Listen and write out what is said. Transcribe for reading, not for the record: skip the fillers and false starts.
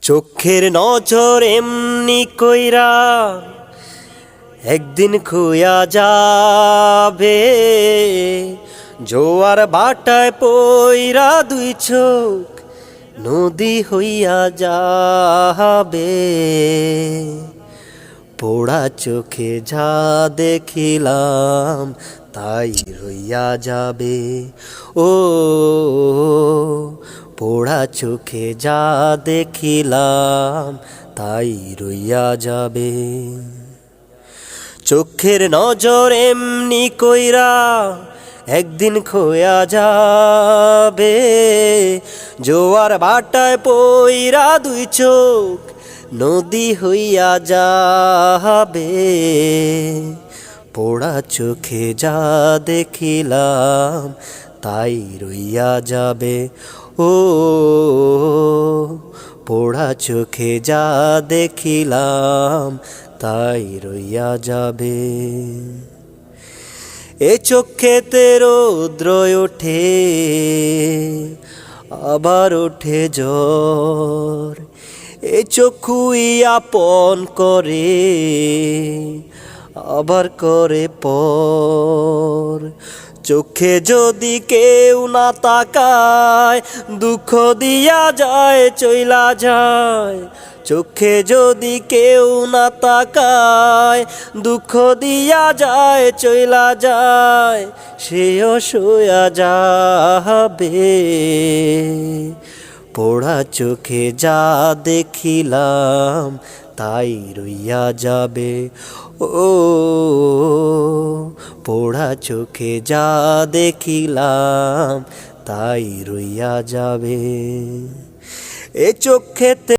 চোখের নজর এমনি কইরা একদিন খুয়া যাবে, জোয়ার বাটায় পইরা দুই চোখ নদী হইয়া যাবে। পোড়া চোখে যা দেখিলাম তাই রইয়া যাবে। ও পোড়া চোখে যা দেখিলাম তাই রইয়া যাবে। চোখের নজর এমনি কইরা একদিন খোয়া যাবে, জোয়ার বাটায় পইরা দুই চোখ নদী হইয়া যাবে। পোড়া চোখে যা দেখিলাম তাই রইয়া যাবে। ও পোড়া চোখে যা দেখিলাম তাই রইয়া যাবে। এ চোখেতে রৌদ্র ওঠে আবার ওঠে জ্বর, এ চক্ষুই আপন করে আবার করে পর। চোখে যদি কেউ না তাকায় দুঃখ দিয়া যায় চইলা যায়। চোখে যদি কেউ না তাকায় দুঃখ দিয়া যায় চইলা যায়, সেও শুয়া যাবে। পোড়া চোখে যা দেখিলাম তাই রইয়া যাবে। ও পোড়া চোখে যা দেখিলাম তাই রইয়া যাবে। এ চোখেতে